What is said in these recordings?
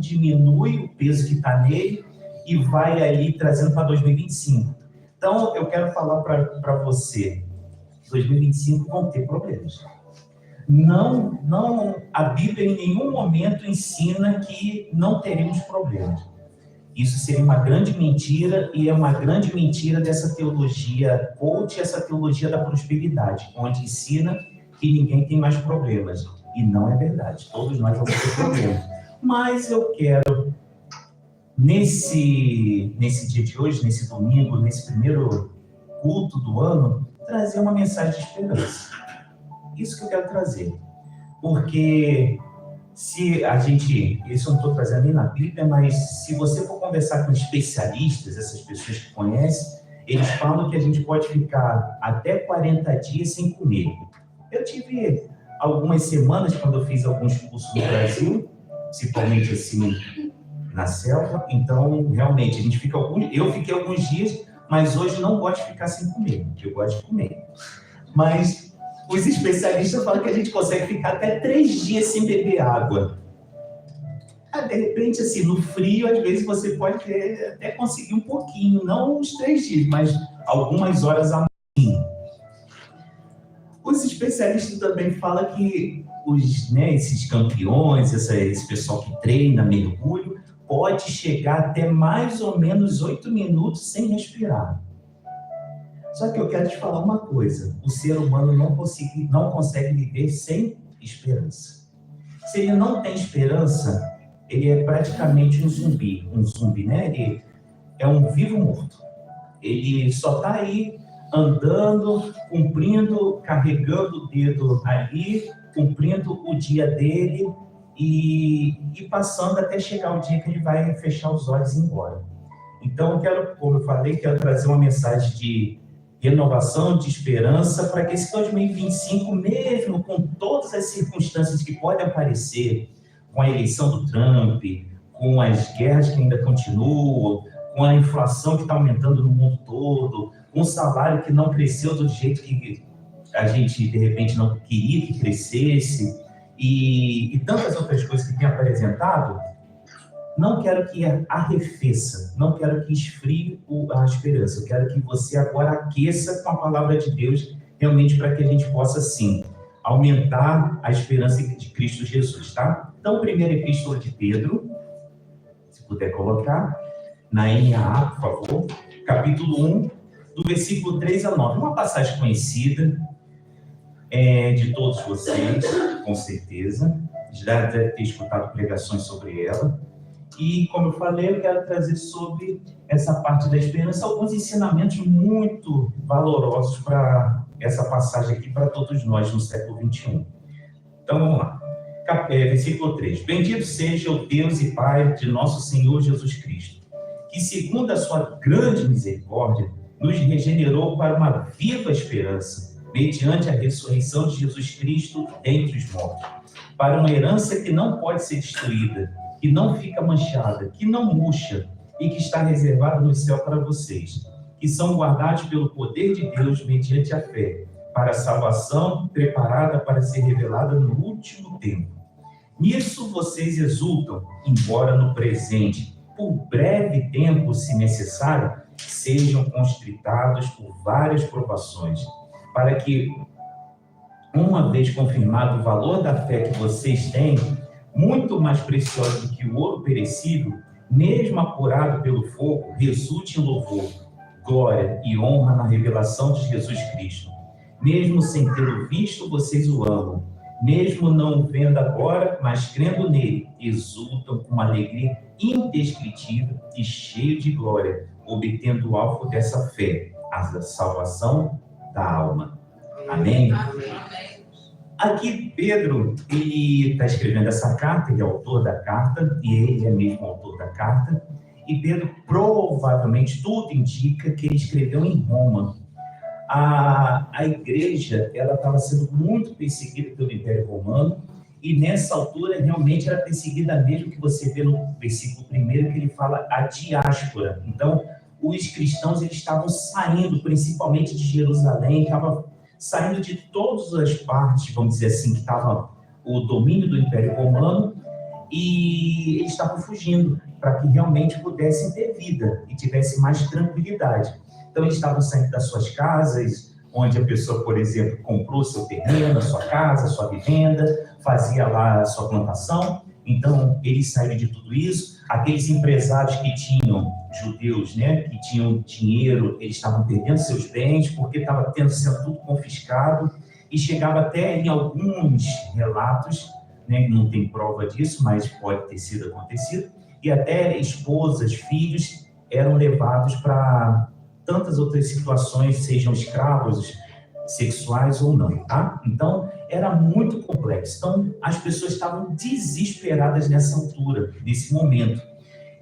diminui o peso que está nele e vai ali trazendo para 2025. Então, eu quero falar para você, 2025 vão ter problemas. A Bíblia em nenhum momento ensina que não teremos problemas. Isso seria uma grande mentira, e é uma grande mentira dessa teologia coach, essa teologia da prosperidade, onde ensina que ninguém tem mais problemas. E não é verdade, todos nós vamos ter problemas. Mas eu quero, nesse dia de hoje, nesse domingo, nesse primeiro culto do ano, trazer uma mensagem de esperança. Isso que eu quero trazer. Porque se a gente, isso eu não estou trazendo nem na Bíblia, mas se você for conversar com especialistas, essas pessoas que conhecem, eles falam que a gente pode ficar até 40 dias sem comer. Eu tive algumas semanas, quando eu fiz alguns cursos no Brasil, principalmente assim, na selva, então, realmente, eu fiquei alguns dias, mas hoje não gosto de ficar sem comer, eu gosto de comer. Mas os especialistas falam que a gente consegue ficar até 3 dias sem beber água. De repente, assim, no frio, às vezes você pode até conseguir um pouquinho, não uns 3 dias, mas algumas horas a mais. Os especialistas também falam que esses campeões, esse pessoal que treina mergulho, pode chegar até mais ou menos 8 minutos sem respirar. Só que eu quero te falar uma coisa, o ser humano não consegue viver sem esperança. Se ele não tem esperança, ele é praticamente um zumbi, né? Ele é um vivo morto. Ele só está aí andando, cumprindo, carregando o dedo ali, cumprindo o dia dele e passando até chegar o dia que ele vai fechar os olhos e ir embora. Então, como eu falei, quero trazer uma mensagem de renovação, de esperança, para que esse 2025, mesmo com todas as circunstâncias que podem aparecer, com a eleição do Trump, com as guerras que ainda continuam, com a inflação que está aumentando no mundo todo, com o salário que não cresceu do jeito que a gente, de repente, não queria que crescesse, e tantas outras coisas que tem apresentado, não quero que arrefeça, não quero que esfrie a esperança. Eu quero que você agora aqueça com a palavra de Deus, realmente para que a gente possa, sim, aumentar a esperança de Cristo Jesus, tá? Então, primeira epístola de Pedro, se puder colocar, na NAA, por favor, capítulo 1, do versículo 3 a 9. Uma passagem conhecida de todos vocês, com certeza. Já deve ter escutado pregações sobre ela. E, como eu falei, eu quero trazer sobre essa parte da esperança alguns ensinamentos muito valorosos para essa passagem aqui, para todos nós no século XXI. Então, vamos lá. Versículo 3. Bendito seja o Deus e Pai de nosso Senhor Jesus Cristo, que, segundo a sua grande misericórdia, nos regenerou para uma viva esperança, mediante a ressurreição de Jesus Cristo dentre os mortos, para uma herança que não pode ser destruída, que não fica manchada, que não murcha e que está reservada no céu para vocês, que são guardados pelo poder de Deus mediante a fé, para a salvação preparada para ser revelada no último tempo. Nisso vocês exultam, embora no presente, por breve tempo, se necessário, sejam constritados por várias provações, para que, uma vez confirmado o valor da fé que vocês têm, muito mais preciosa do que o ouro perecível, mesmo apurado pelo fogo, resulte em louvor, glória e honra na revelação de Jesus Cristo. Mesmo sem tê-lo visto, vocês o amam. Mesmo não o vendo agora, mas crendo nele, exultam com uma alegria indescritível e cheio de glória, obtendo o alvo dessa fé, a salvação da alma. Amém? Amém. Aqui, Pedro, ele está escrevendo essa carta, ele é autor da carta, e ele é mesmo autor da carta, e Pedro, provavelmente, tudo indica que ele escreveu em Roma. A igreja, ela estava sendo muito perseguida pelo Império Romano, e nessa altura, realmente, era perseguida mesmo, que você vê no versículo 1, que ele fala a diáspora. Então, os cristãos, eles estavam saindo, principalmente de Jerusalém, estavam saindo de todas as partes, vamos dizer assim, que estava o domínio do Império Romano, e eles estavam fugindo para que realmente pudessem ter vida e tivessem mais tranquilidade. Então, eles estavam saindo das suas casas, onde a pessoa, por exemplo, comprou seu terreno, a sua casa, a sua vivenda, fazia lá a sua plantação. Então, eles saíram de tudo isso. Aqueles empresários que tinham, judeus, né, que tinham dinheiro, eles estavam perdendo seus bens, porque estava sendo tudo confiscado, e chegava até em alguns relatos, né, não tem prova disso, mas pode ter sido acontecido, e até esposas, filhos eram levados para tantas outras situações, sejam escravos sexuais ou não, tá? Então, era muito complexo. Então, as pessoas estavam desesperadas nessa altura, nesse momento.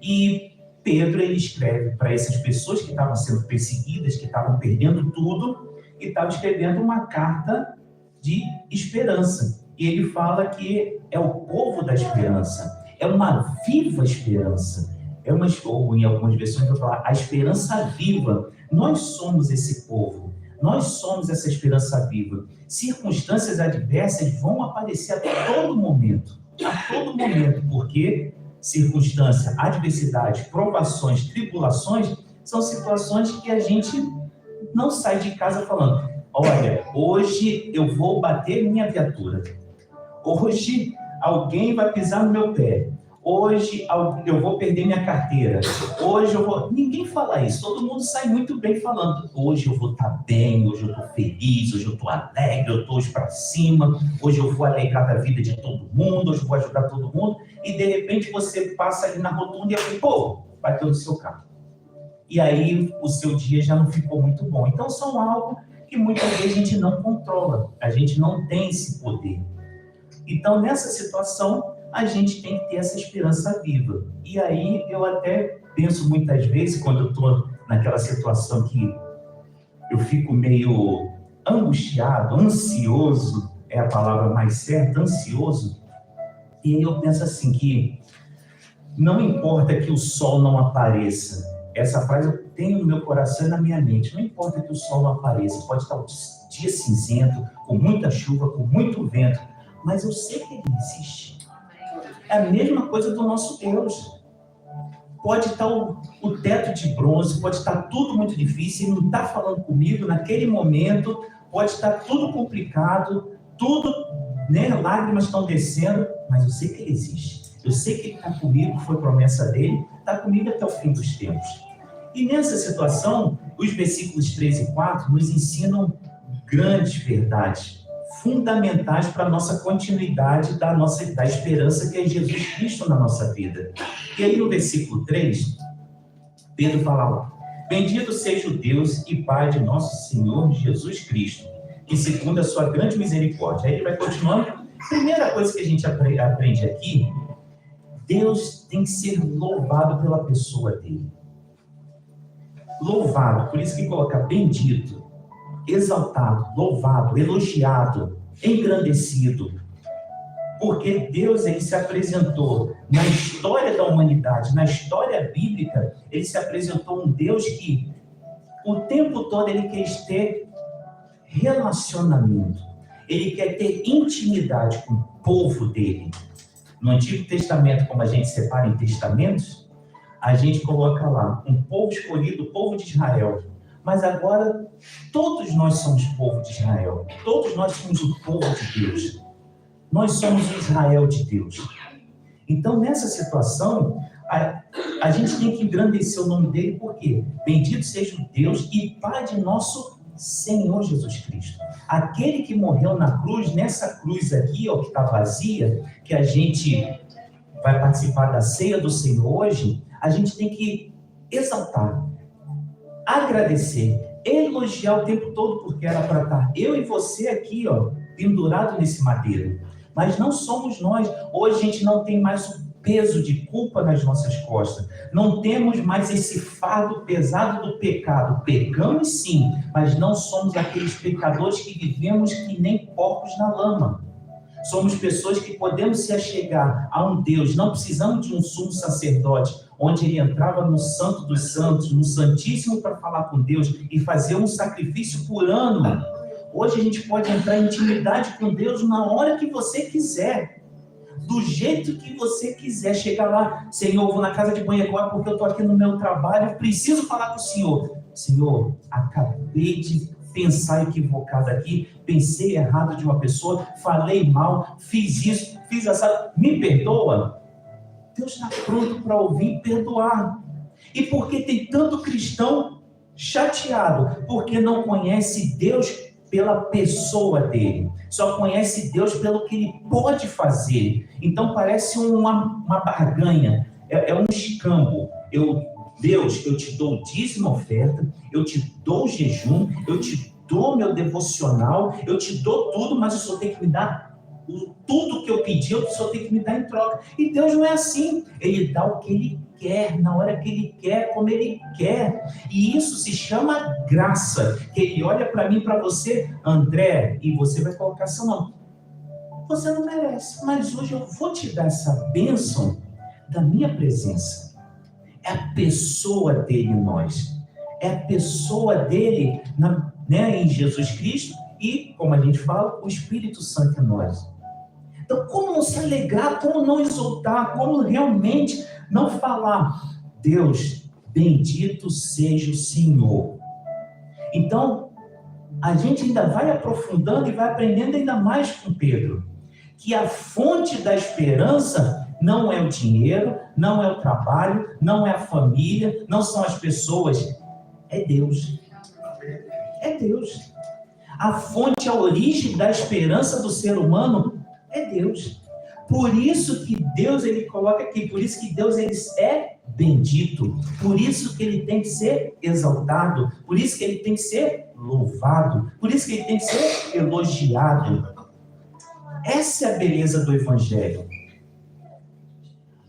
E Pedro, ele escreve para essas pessoas que estavam sendo perseguidas, que estavam perdendo tudo, e estava escrevendo uma carta de esperança. E ele fala que é o povo da esperança, é uma viva esperança. Ou em algumas versões vai falar a esperança viva. Nós somos esse povo, nós somos essa esperança viva. Circunstâncias adversas vão aparecer a todo momento, porque circunstância, adversidade, provações, tribulações são situações que a gente não sai de casa falando: olha, hoje eu vou bater minha viatura, hoje alguém vai pisar no meu pé, hoje eu vou perder minha carteira, hoje eu vou... Ninguém fala isso, todo mundo sai muito bem falando: hoje eu vou estar bem, hoje eu estou feliz, hoje eu estou alegre, eu estou hoje para cima, hoje eu vou alegrar da vida de todo mundo, hoje eu vou ajudar todo mundo. E de repente você passa ali na rotunda e pô, bateu no seu carro. E aí o seu dia já não ficou muito bom. Então são algo que muitas vezes a gente não controla, a gente não tem esse poder. Então nessa situação a gente tem que ter essa esperança viva. E aí eu até penso muitas vezes, quando eu estou naquela situação que eu fico meio angustiado, ansioso, é a palavra mais certa, ansioso, e aí eu penso assim, que não importa que o sol não apareça, essa frase eu tenho no meu coração e na minha mente, não importa que o sol não apareça, pode estar um dia cinzento, com muita chuva, com muito vento, mas eu sei que ele existe. É a mesma coisa do nosso Deus. Pode estar o teto de bronze, pode estar tudo muito difícil, ele não está falando comigo naquele momento, pode estar tudo complicado, tudo, né, lágrimas estão descendo, mas eu sei que ele existe. Eu sei que ele está comigo, foi promessa dele, está comigo até o fim dos tempos. E nessa situação, os versículos 3 e 4 nos ensinam grandes verdades, fundamentais para a nossa continuidade da esperança que é Jesus Cristo na nossa vida. E aí no versículo 3, Pedro fala: bendito seja o Deus e Pai de nosso Senhor Jesus Cristo, que segundo a sua grande misericórdia. Aí ele vai continuando. Primeira coisa que a gente aprende aqui: Deus tem que ser louvado pela pessoa dele. Louvado, por isso que coloca bendito, exaltado, louvado, elogiado, engrandecido. Porque Deus, ele se apresentou na história da humanidade, na história bíblica, ele se apresentou um Deus que o tempo todo ele quer ter relacionamento, ele quer ter intimidade com o povo dele. No Antigo Testamento, como a gente separa em testamentos, a gente coloca lá um povo escolhido, o povo de Israel. Mas agora, todos nós somos povo de Israel. Todos nós somos o povo de Deus. Nós somos o Israel de Deus. Então, nessa situação, a gente tem que engrandecer o nome dele, porque bendito seja o Deus e Pai de nosso Senhor Jesus Cristo. Aquele que morreu na cruz, nessa cruz aqui, ó, que está vazia, que a gente vai participar da ceia do Senhor hoje, a gente tem que exaltar, agradecer, elogiar o tempo todo, porque era para estar eu e você aqui, ó, pendurado nesse madeiro. Mas não somos nós. Hoje a gente não tem mais o peso de culpa nas nossas costas. Não temos mais esse fardo pesado do pecado. Pecamos sim, mas não somos aqueles pecadores que vivemos que nem porcos na lama. Somos pessoas que podemos se achegar a um Deus. Não precisamos de um sumo sacerdote, onde ele entrava no Santo dos Santos, no Santíssimo, para falar com Deus e fazer um sacrifício por ano. Hoje a gente pode entrar em intimidade com Deus na hora que você quiser. do jeito que você quiser. Chegar lá, Senhor, eu vou na casa de banho agora porque eu estou aqui no meu trabalho, preciso falar com o Senhor. Senhor, acabei de pensar equivocado aqui, pensei errado de uma pessoa, falei mal, fiz isso, fiz essa, me perdoa? Deus está pronto para ouvir e perdoar. E porque tem tanto cristão chateado, porque não conhece Deus pela pessoa dele, só conhece Deus pelo que ele pode fazer. Então parece uma barganha, é um escambo. Deus, eu te dou o dízimo, oferta, eu te dou o jejum, eu te dou meu devocional, eu te dou tudo, mas o Senhor tem que me dar tudo que eu pedi, o Senhor tem que me dar em troca. E Deus não é assim. Ele dá o que Ele quer, na hora que Ele quer, como Ele quer. E isso se chama graça. Que Ele olha para mim, para você, André, e você vai colocar seu nome. Você não merece, mas hoje eu vou te dar essa bênção da minha presença. É a pessoa dele em nós. É a pessoa dele em Jesus Cristo e, como a gente fala, o Espírito Santo em nós. Então, como não se alegrar, como não exultar, como realmente não falar, Deus, bendito seja o Senhor. Então, a gente ainda vai aprofundando e vai aprendendo ainda mais com Pedro, que a fonte da esperança não é o dinheiro, não é o trabalho, não é a família, não são as pessoas, é Deus. É Deus. A fonte, a origem da esperança do ser humano é Deus. Por isso que Deus, ele coloca aqui, por isso que Deus, ele é bendito, por isso que ele tem que ser exaltado, por isso que ele tem que ser louvado, por isso que ele tem que ser elogiado. Essa é a beleza do Evangelho.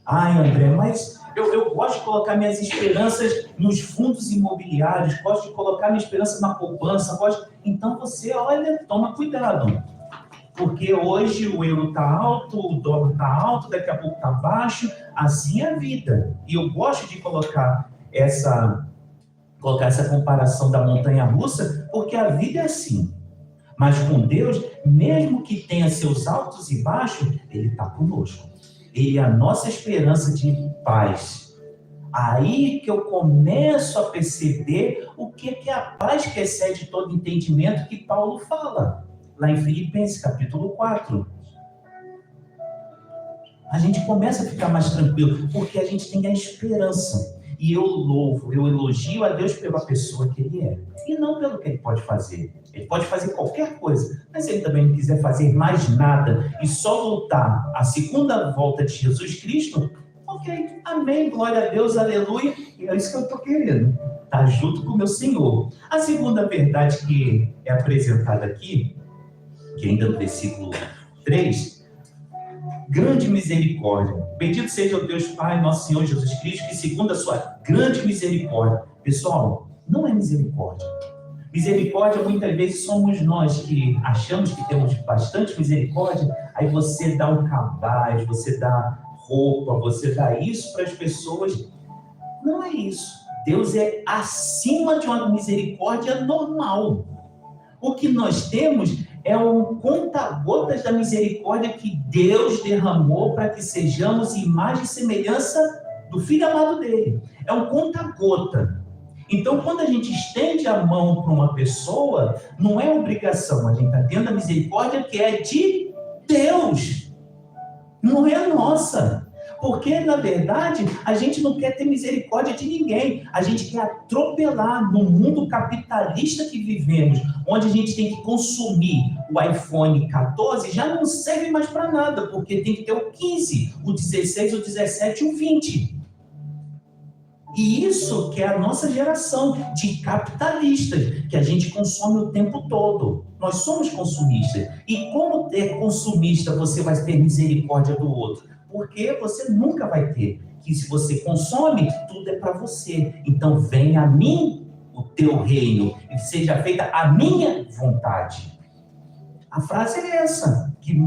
Ai, André, mas eu gosto de colocar minhas esperanças nos fundos imobiliários, gosto de colocar minha esperança na poupança, Então você, olha, toma cuidado. Porque hoje o euro está alto, o dólar está alto, daqui a pouco está baixo, assim é a vida. E eu gosto de colocar essa comparação da montanha-russa, porque a vida é assim. Mas com Deus, mesmo que tenha seus altos e baixos, Ele está conosco. Ele é a nossa esperança de paz. Aí que eu começo a perceber o que é a paz que excede todo entendimento que Paulo fala. Lá em Filipenses, capítulo 4. A gente começa a ficar mais tranquilo, porque a gente tem a esperança. E eu louvo, eu elogio a Deus pela pessoa que Ele é. E não pelo que Ele pode fazer. Ele pode fazer qualquer coisa, mas se Ele também não quiser fazer mais nada e só voltar à segunda volta de Jesus Cristo, ok, amém, glória a Deus, aleluia, e é isso que eu estou querendo, estar junto com o meu Senhor. A segunda verdade que é apresentada aqui, que ainda no versículo 3, grande misericórdia. Bendito seja o Deus Pai, nosso Senhor Jesus Cristo, que segundo a sua grande misericórdia. Pessoal, não é misericórdia. Misericórdia, muitas vezes, somos nós que achamos que temos bastante misericórdia, aí você dá um cabaz, você dá roupa, você dá isso para as pessoas. Não é isso. Deus é acima de uma misericórdia normal. O que nós temos é um conta-gotas da misericórdia que Deus derramou para que sejamos imagem e semelhança do Filho amado dele. É um conta-gota. Então, quando a gente estende a mão para uma pessoa, não é obrigação, a gente está tendo a misericórdia que é de Deus, não é nossa. Porque, na verdade, a gente não quer ter misericórdia de ninguém. A gente quer atropelar no mundo capitalista que vivemos, onde a gente tem que consumir o iPhone 14, já não serve mais para nada, porque tem que ter o 15, o 16, o 17 e o 20. E isso que é a nossa geração de capitalistas, que a gente consome o tempo todo. Nós somos consumistas. E como é consumista, você vai ter misericórdia do outro? Porque você nunca vai ter. Que se você consome, tudo é para você. Então venha a mim o teu reino e seja feita a minha vontade. A frase é essa, que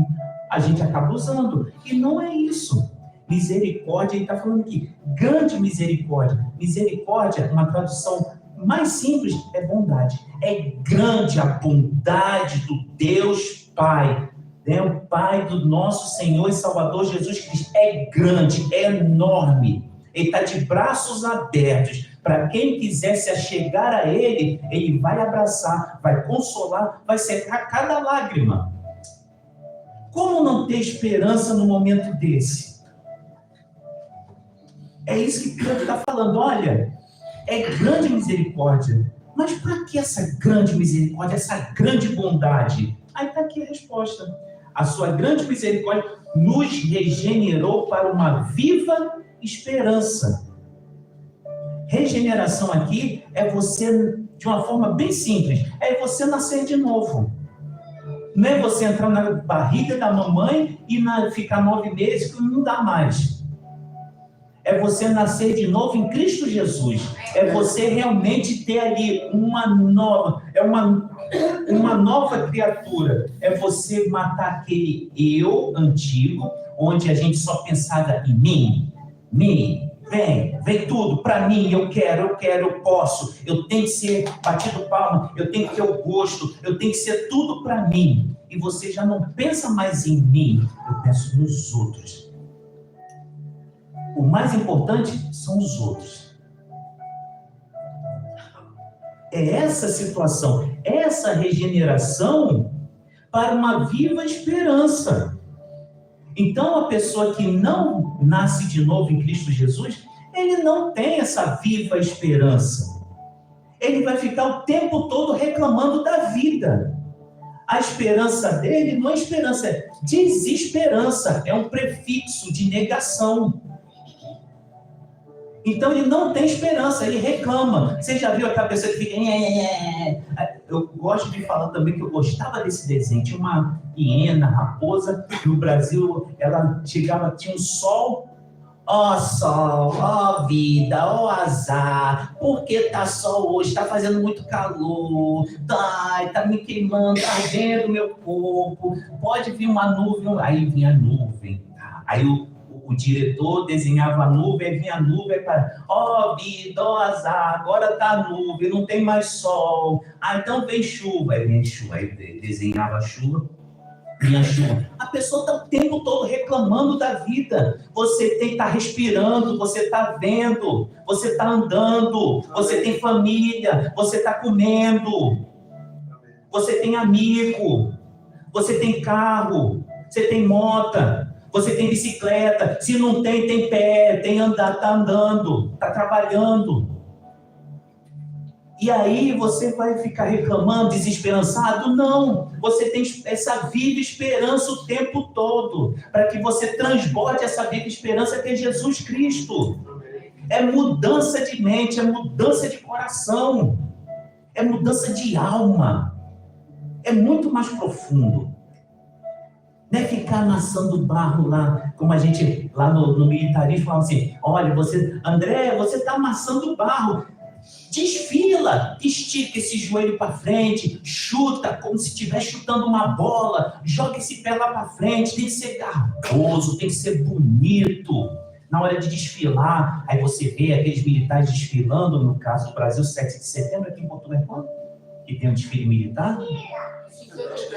a gente acaba usando. E não é isso. Misericórdia, ele está falando aqui, grande misericórdia. Misericórdia, uma tradução mais simples, é bondade. É grande a bondade do Deus Pai O Pai do nosso Senhor e Salvador Jesus Cristo é grande, é enorme. Ele está de braços abertos. Para quem quiser se achegar a Ele, Ele vai abraçar, vai consolar, vai secar cada lágrima. Como não ter esperança no momento desse? É isso que Pedro está falando. Olha, é grande misericórdia. Mas para que essa grande misericórdia, essa grande bondade? Aí está aqui a resposta. A sua grande misericórdia nos regenerou para uma viva esperança. Regeneração aqui é você, de uma forma bem simples, é você nascer de novo. Não é você entrar na barriga da mamãe e ficar 9 meses que não dá mais. É você nascer de novo em Cristo Jesus. É você realmente ter ali uma nova criatura. É você matar aquele eu antigo, onde a gente só pensava em mim. Vem tudo para mim, eu quero, eu posso, eu tenho que ser batido palma, eu tenho que ter o gosto, eu tenho que ser tudo para mim. E você já não pensa mais em mim, eu penso nos outros. O mais importante são os outros. É essa situação, essa regeneração para uma viva esperança. Então, a pessoa que não nasce de novo em Cristo Jesus, ele não tem essa viva esperança. Ele vai ficar o tempo todo reclamando da vida. A esperança dele não é esperança, é desesperança. É um prefixo de negação. Então, ele não tem esperança, ele reclama. Você já viu aquela pessoa que fica... Eu gosto de falar também que eu gostava desse desenho. Tinha uma hiena, raposa, no Brasil, ela chegava, tinha um sol. Ó sol, ó vida, ó azar. Por que tá sol hoje? Tá fazendo muito calor. Tá me queimando, tá ardendo meu corpo. Pode vir uma nuvem. Aí vinha a nuvem. Aí o diretor desenhava a nuvem, aí vinha a nuvem para, ó vida, ó azar, agora tá a nuvem, não tem mais sol. Então vem chuva, aí vem chuva, aí desenhava a chuva, vinha chuva. A pessoa está o tempo todo reclamando da vida. Você está respirando, você está vendo, você está andando, você tem família, você está comendo, você tem amigo, você tem carro, você tem moto. Você tem bicicleta, se não tem, tem pé, tem andar, está andando, está trabalhando. E aí você vai ficar reclamando, desesperançado? Não, você tem essa viva esperança o tempo todo, para que você transborde essa viva esperança que é Jesus Cristo. É mudança de mente, é mudança de coração, é mudança de alma, é muito mais profundo. Não é ficar amassando barro lá, como a gente lá no militarismo fala assim, olha, André, você está amassando barro, desfila, estica esse joelho para frente, chuta como se estivesse chutando uma bola, joga esse pé lá para frente, tem que ser garboso, tem que ser bonito. Na hora de desfilar, aí você vê aqueles militares desfilando, no caso do Brasil, 7 de setembro, aqui em Porto Velho, que tem um desfile militar.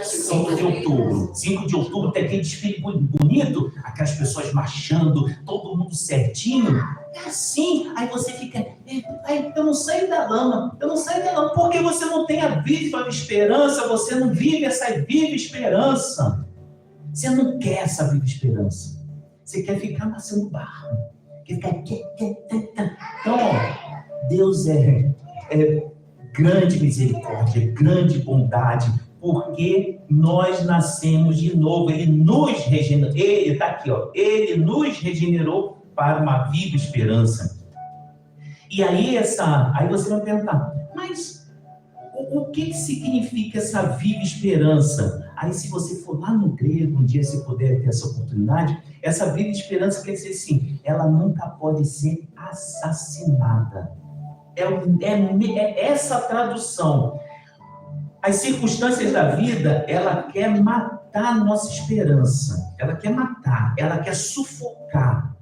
5 de outubro. 5 de outubro tem aquele desfile bonito, aquelas pessoas marchando, todo mundo certinho. É assim, aí você fica, eu não saio da lama, porque você não tem a viva esperança, você não vive essa viva esperança. Você não quer essa viva esperança. Você quer ficar amassando barro. Então, Deus é grande misericórdia, grande bondade, porque nós nascemos de novo, Ele nos regenerou, Ele está aqui, Ele nos regenerou para uma viva esperança. E aí você vai perguntar, mas o que significa essa viva esperança? Aí se você for lá no grego, um dia se puder ter essa oportunidade, essa viva esperança quer dizer assim, ela nunca pode ser assassinada. É essa tradução. As circunstâncias da vida, ela quer matar a nossa esperança. Ela quer matar, ela quer sufocar.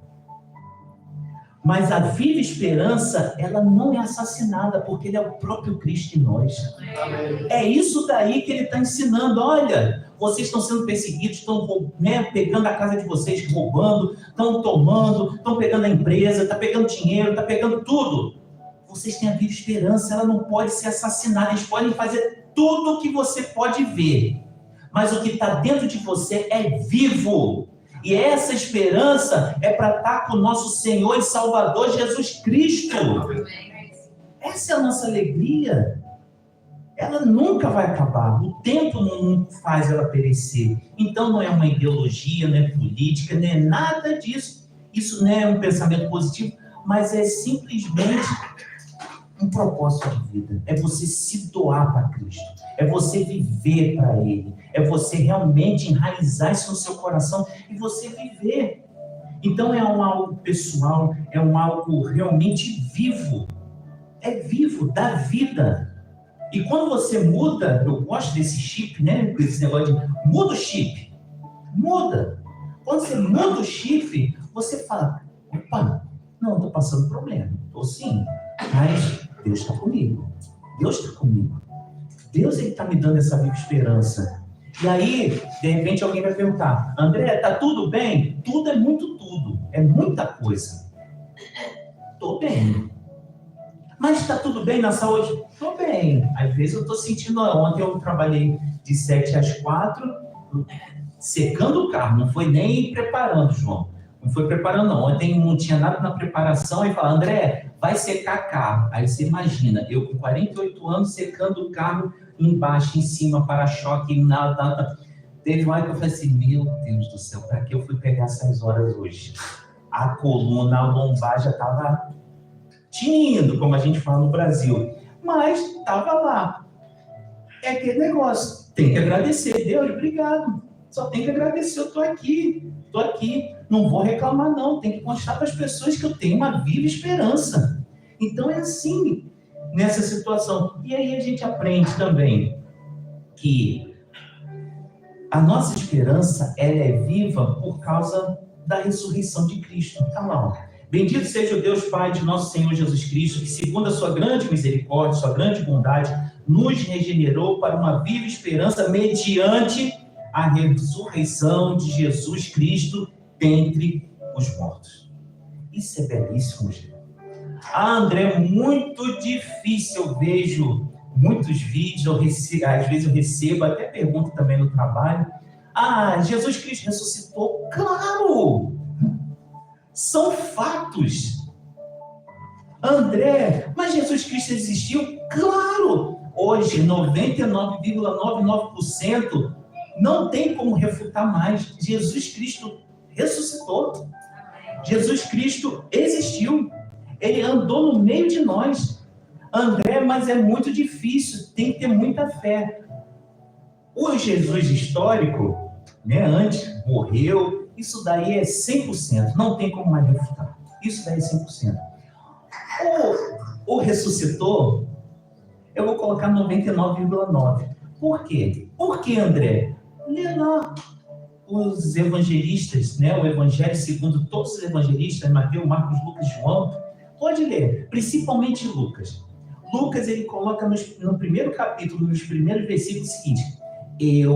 Mas a viva esperança, ela não é assassinada, porque Ele é o próprio Cristo em nós. Amém. É isso daí que Ele está ensinando. Olha, vocês estão sendo perseguidos, estão, né, pegando a casa de vocês, roubando, estão tomando, estão pegando a empresa, estão pegando dinheiro, estão pegando tudo. Vocês têm a viva esperança, ela não pode ser assassinada, eles podem fazer tudo o que você pode ver, mas o que está dentro de você é vivo. E essa esperança é para estar com o nosso Senhor e Salvador Jesus Cristo. Essa é a nossa alegria. Ela nunca vai acabar. O tempo não faz ela perecer. Então não é uma ideologia, não é política, não é nada disso. Isso não é um pensamento positivo, mas é simplesmente um propósito de vida. É você se doar para Cristo. É você viver para Ele. É você realmente enraizar isso no seu coração e você viver. Então é algo pessoal, é algo realmente vivo. É vivo, dá vida. E quando você muda, eu gosto desse chip, né? Desse negócio de muda o chip. Muda. Quando você muda o chip, você fala, opa, não estou passando problema. Estou sim, mas Deus está comigo. Deus está comigo. Deus está me dando essa viva esperança. E aí, de repente, alguém vai perguntar, André, tá tudo bem? Tudo é muito tudo. É muita coisa. Estou bem. Mas está tudo bem na saúde? Estou bem. Às vezes eu estou sentindo... Ontem eu trabalhei de 7 às 4, secando o carro. Não foi nem preparando, João. Não foi preparando, não. Ontem não tinha nada na preparação. Aí fala, André, vai secar carro. Aí você imagina, eu com 48 anos secando o carro embaixo, em cima, para-choque, nada. Teve uma hora que eu falei assim, meu Deus do céu, para que eu fui pegar essas horas hoje? A coluna, a lombar já estava... tinindo, como a gente fala no Brasil, mas estava lá. É aquele negócio, tem que agradecer, Deus, obrigado, só tem que agradecer, eu estou aqui, não vou reclamar não, tem que mostrar para as pessoas que eu tenho uma viva esperança. Então é assim, nessa situação. E aí a gente aprende também que a nossa esperança, ela é viva por causa da ressurreição de Cristo. Tá lá, ó. Bendito seja o Deus Pai de nosso Senhor Jesus Cristo, que segundo a sua grande misericórdia, sua grande bondade, nos regenerou para uma viva esperança mediante a ressurreição de Jesus Cristo dentre os mortos. Isso é belíssimo, gente. André, muito difícil. Eu vejo muitos vídeos, às vezes eu recebo, até pergunto também no trabalho. Jesus Cristo ressuscitou? Claro! São fatos. André, mas Jesus Cristo existiu? Claro! Hoje, 99,99% não tem como refutar mais. Jesus Cristo ressuscitou. Jesus Cristo existiu. Ele andou no meio de nós. André, mas é muito difícil, tem que ter muita fé. O Jesus histórico, né, antes, morreu. Isso daí é 100%, não tem como mais refutar. Isso daí é 100%. O ressuscitou, eu vou colocar 99,9%. Por quê? Porque, André, lê lá os evangelistas, né? O Evangelho segundo todos os evangelistas, Mateus, Marcos, Lucas, João, pode ler, principalmente Lucas. Lucas, ele coloca no primeiro capítulo, nos primeiros versículos, o seguinte, ele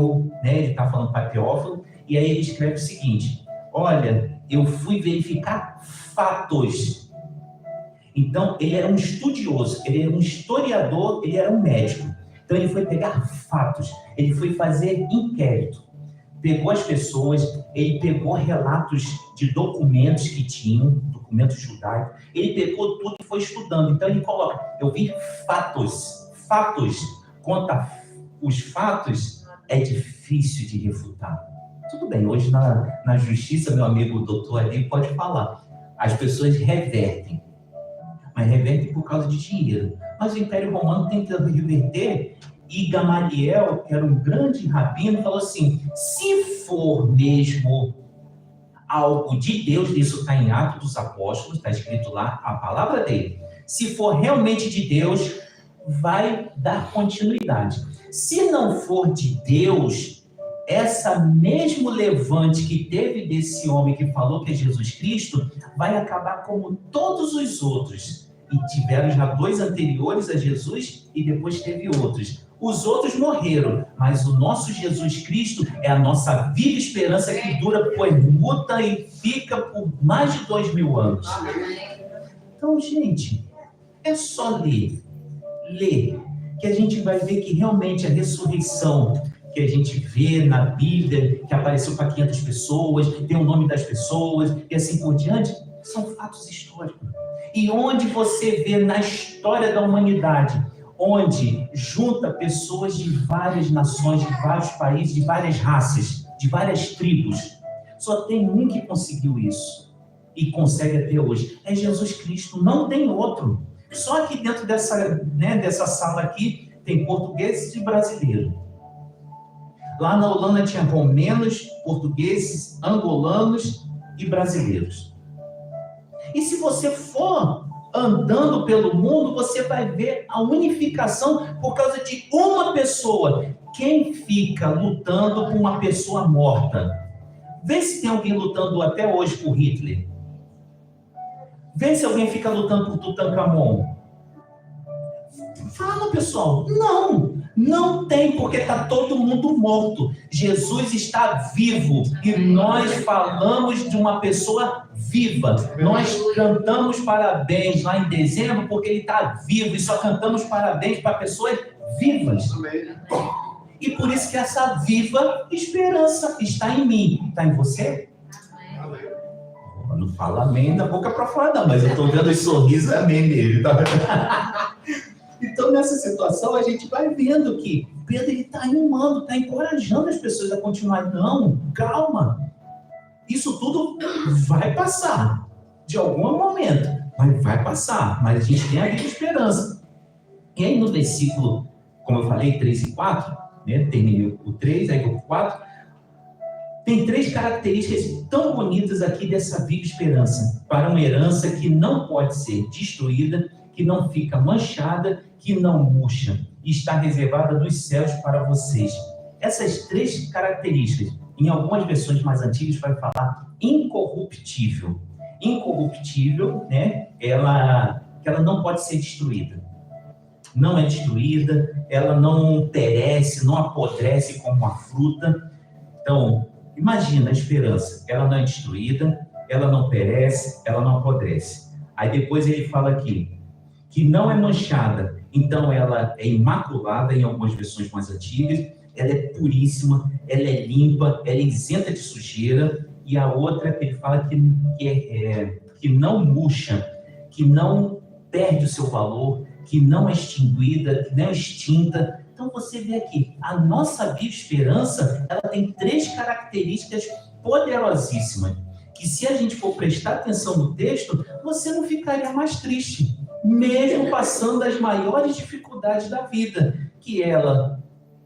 está falando para Teófilo, e aí ele escreve o seguinte, olha, eu fui verificar fatos. Então, ele era um estudioso, ele era um historiador, ele era um médico. Então, ele foi pegar fatos, ele foi fazer inquérito. Pegou as pessoas, ele pegou relatos de documentos que tinham, documentos judaicos, ele pegou tudo e foi estudando. Então, ele coloca, eu vi fatos. Conta os fatos, é difícil de refutar. Tudo bem, hoje na justiça, meu amigo doutor ali pode falar, as pessoas revertem, mas revertem por causa de dinheiro. Mas o Império Romano tentando reverter, e Gamaliel, que era um grande rabino, falou assim, se for mesmo algo de Deus, isso está em Atos dos Apóstolos, está escrito lá a palavra dele, se for realmente de Deus, vai dar continuidade. Se não for de Deus, essa mesmo levante que teve desse homem que falou que é Jesus Cristo, vai acabar como todos os outros. E tiveram já 2 anteriores a Jesus e depois teve outros. Os outros morreram, mas o nosso Jesus Cristo é a nossa viva esperança que dura, permuta e fica por mais de 2000 anos. Então, gente, é só ler, que a gente vai ver que realmente a ressurreição que a gente vê na Bíblia, que apareceu para 500 pessoas, tem o nome das pessoas e assim por diante, são fatos históricos. E onde você vê na história da humanidade, onde junta pessoas de várias nações, de vários países, de várias raças, de várias tribos, só tem um que conseguiu isso e consegue até hoje, é Jesus Cristo, não tem outro. Só que dentro dessa sala aqui tem portugueses e brasileiros. Lá na Holanda tinha romenos, portugueses, angolanos e brasileiros. E se você for andando pelo mundo, você vai ver a unificação por causa de uma pessoa. Quem fica lutando por uma pessoa morta? Vê se tem alguém lutando até hoje por Hitler. Vê se alguém fica lutando por Tutankhamon. Fala, pessoal. Não tem, porque está todo mundo morto. Jesus está vivo e nós falamos de uma pessoa viva. Nós cantamos parabéns lá em dezembro porque ele está vivo e só cantamos parabéns para pessoas vivas. E por isso que essa viva esperança está em mim. Está em você? Não fala amém da boca para fora, não, mas eu estou vendo os sorrisos, amém nele. Tá? Então, nessa situação, a gente vai vendo que Pedro está animando, está encorajando as pessoas a continuar. Não, calma. Isso tudo vai passar, de algum momento, mas vai passar. Mas a gente tem a viva esperança. E aí, no versículo, como eu falei, 3 e 4, né, terminei o 3, aí o 4, tem 3 características tão bonitas aqui dessa viva esperança, para uma herança que não pode ser destruída, que não fica manchada, que não murcha, e está reservada dos céus para vocês. Essas 3 características, em algumas versões mais antigas, vai falar incorruptível. Incorruptível, né? Que ela não pode ser destruída. Não é destruída, ela não perece, não apodrece como uma fruta. Então, imagina a esperança, ela não é destruída, ela não perece, ela não apodrece. Aí depois ele fala aqui, que não é manchada, então ela é imaculada em algumas versões mais antigas, ela é puríssima, ela é limpa, ela é isenta de sujeira, e a outra ele fala que não murcha, que não perde o seu valor, que não é extinguida, que não é extinta. Então você vê aqui, a nossa viva esperança, ela tem 3 características poderosíssimas, que se a gente for prestar atenção no texto, você não ficaria mais triste, mesmo passando as maiores dificuldades da vida, que ela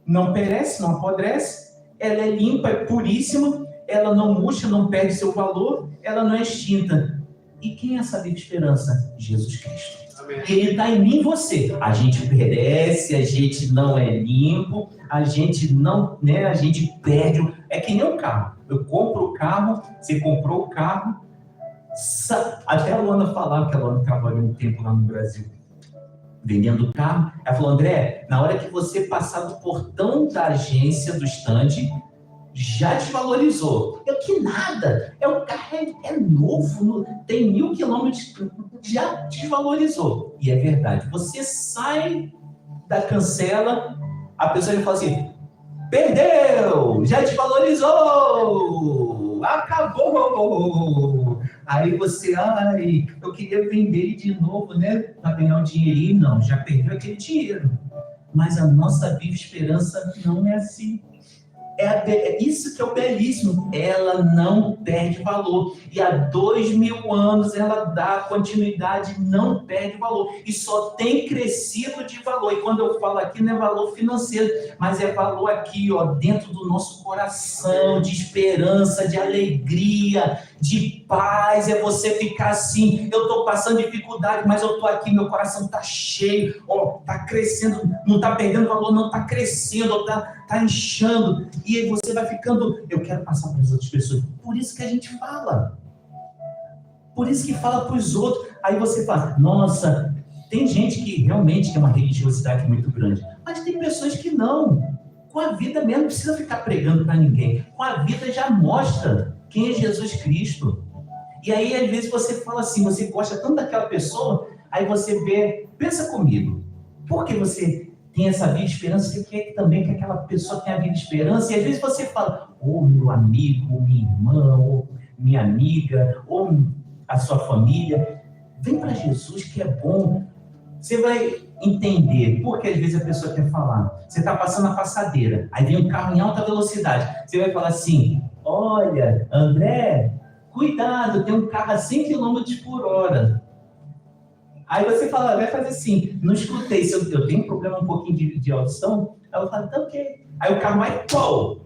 não perece, não apodrece, ela é limpa, é puríssima, ela não murcha, não perde seu valor, ela não é extinta. E quem é essa viva esperança? Jesus Cristo. Ele está em mim e você. A gente perece, a gente não é limpo, a gente não, né? A gente perde. É que nem um carro. Eu compro o carro, você comprou o carro. Até a Luana falava, que a Luana trabalhou um tempo lá no Brasil vendendo carro. Ela falou, André, na hora que você passar do portão da agência, do stand, já desvalorizou. Eu que nada, o carro é novo, tem 1000 quilômetros, já desvalorizou. E é verdade, você sai da cancela, a pessoa fala assim, perdeu, já desvalorizou, acabou. Aí você, eu queria vender ele de novo, né, para ganhar um dinheirinho. Não, já perdeu aquele dinheiro. Mas a nossa viva esperança não é assim. É isso que é o belíssimo, ela não perde valor, e há 2000 anos ela dá continuidade, não perde valor, e só tem crescido de valor. E quando eu falo aqui, não é valor financeiro, mas é valor aqui, ó, dentro do nosso coração, de esperança, de alegria, de paz. É você ficar assim, eu estou passando dificuldade, mas eu estou aqui, meu coração está cheio, ó, está crescendo, não está perdendo valor, não, está crescendo, está inchando. E aí você vai ficando, eu quero passar para as outras pessoas. Por isso que a gente fala. Por isso que fala para os outros. Aí você fala, nossa, Tem gente que realmente tem uma religiosidade muito grande, mas tem pessoas que não. Com a vida mesmo, não precisa ficar pregando para ninguém. Com a vida já mostra quem é Jesus Cristo. E aí, às vezes, você fala assim, você gosta tanto daquela pessoa, aí você vê, pensa comigo, por que você tem essa vida de esperança? Você quer também que aquela pessoa tenha a vida de esperança? E às vezes você fala, meu amigo, minha irmã, ou minha amiga, ou a sua família, vem para Jesus que é bom. Você vai entender por que às vezes a pessoa quer falar. Você está passando a passadeira, aí vem um carro em alta velocidade. Você vai falar assim, olha, André, cuidado, tem um carro a 100 km por hora. Aí você fala, vai fazer assim, não escutei, se eu tenho um problema um pouquinho de audição, aí eu falo, tá ok. Aí o carro vai, pô!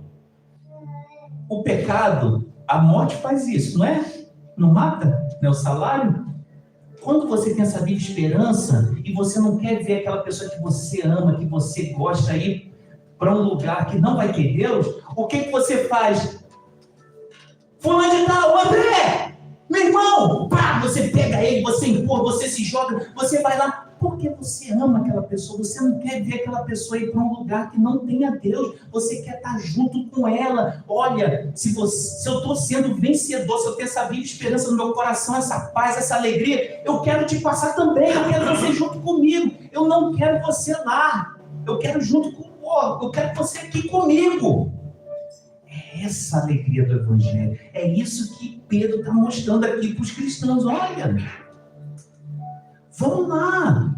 O pecado, a morte faz isso, não é? Não mata? Não é o salário? Quando você tem essa vida de esperança e você não quer ver aquela pessoa que você ama, que você gosta ir para um lugar que não vai ter Deus, o que você faz? Fulano de tal, André! Meu irmão! Pá! Você pega ele, você empurra, você se joga, você vai lá. Porque você ama aquela pessoa, você não quer ver aquela pessoa ir para um lugar que não tenha Deus, você quer estar junto com ela. Olha, se eu estou sendo vencedor, se eu tenho essa vida de esperança no meu coração, essa paz, essa alegria, eu quero te passar também, eu quero você junto comigo, eu não quero você lá, eu quero junto com eu quero você aqui comigo. É essa a alegria do Evangelho, é isso que Pedro está mostrando aqui para os cristãos. Olha, vamos lá.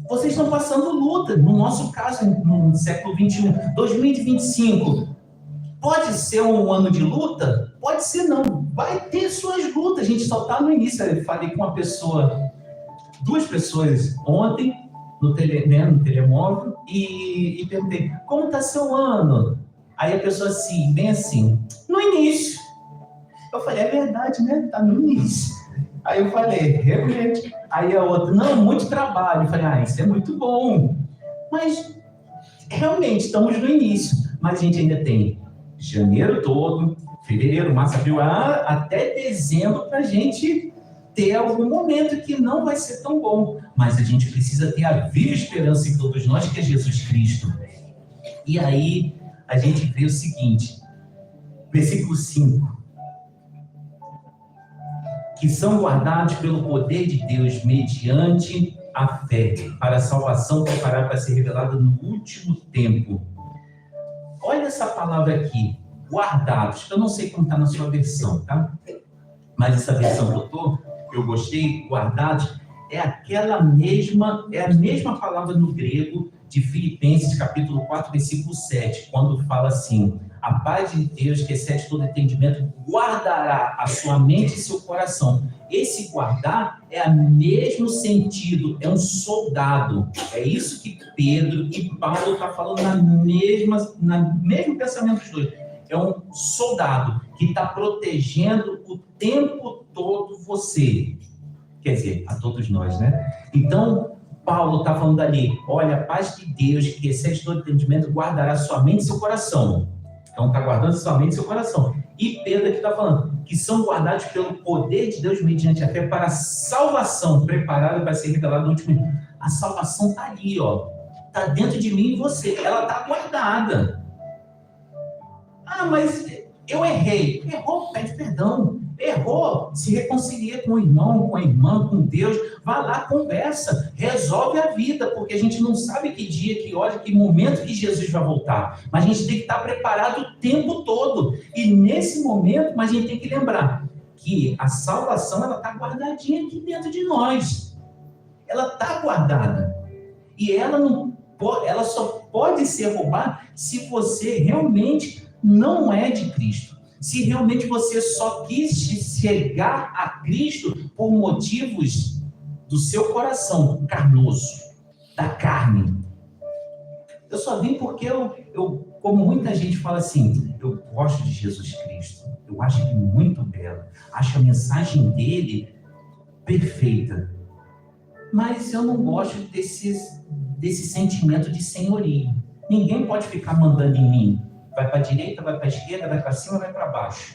Vocês estão passando luta. No nosso caso, no século 21, 2025, pode ser um ano de luta? Pode ser não. Vai ter suas lutas. A gente só está no início. Eu falei com duas pessoas ontem, no telemóvel, e perguntei, como está seu ano? Aí a pessoa assim, bem assim, no início. Eu falei, é verdade, né? Está no início. Aí eu falei, realmente. Aí a outra, não, muito trabalho. Eu falei, isso é muito bom. Mas, realmente, estamos no início. Mas a gente ainda tem janeiro todo, fevereiro, março, abril, até dezembro, para a gente ter algum momento que não vai ser tão bom. Mas a gente precisa ter a viva esperança em todos nós, que é Jesus Cristo. E aí, a gente vê o seguinte, versículo 5. Que são guardados pelo poder de Deus mediante a fé, para a salvação preparada para ser revelada no último tempo. Olha essa palavra aqui, guardados. Eu não sei como está na sua versão, tá? Mas essa versão que eu gostei, guardados, é a mesma palavra no grego de Filipenses, capítulo 4, versículo 7, quando fala assim, a paz de Deus, que excede todo entendimento, guardará a sua mente e seu coração. Esse guardar é o mesmo sentido, é um soldado. É isso que Pedro e Paulo estão falando no mesmo pensamento dos dois. É um soldado que está protegendo o tempo todo você. Quer dizer, a todos nós, né? Então, Paulo está falando ali, olha, a paz de Deus, que excede todo entendimento, guardará sua mente e seu coração. Então, está guardando sua mente e seu coração. E Pedro aqui está falando que são guardados pelo poder de Deus mediante a fé para a salvação, preparada para ser revelada no último dia. A salvação está ali, ó. Está dentro de mim e você. Ela está guardada. Mas eu errei. Errou, pede perdão. Errou, se reconcilia com o irmão, com a irmã, com Deus, vai lá, conversa, resolve a vida, porque a gente não sabe que dia, que hora, que momento que Jesus vai voltar, mas a gente tem que estar preparado o tempo todo, e nesse momento, mas a gente tem que lembrar que a salvação, ela está guardadinha aqui dentro de nós, ela está guardada, e ela só pode ser roubada se você realmente não é de Cristo. Se realmente você só quis chegar a Cristo por motivos do seu coração carnoso, da carne. Eu só vim porque como muita gente fala assim, eu gosto de Jesus Cristo, eu acho ele muito belo, acho a mensagem dele perfeita, mas eu não gosto desse sentimento de senhorio. Ninguém pode ficar mandando em mim. Vai para a direita, vai para a esquerda, vai para cima, vai para baixo.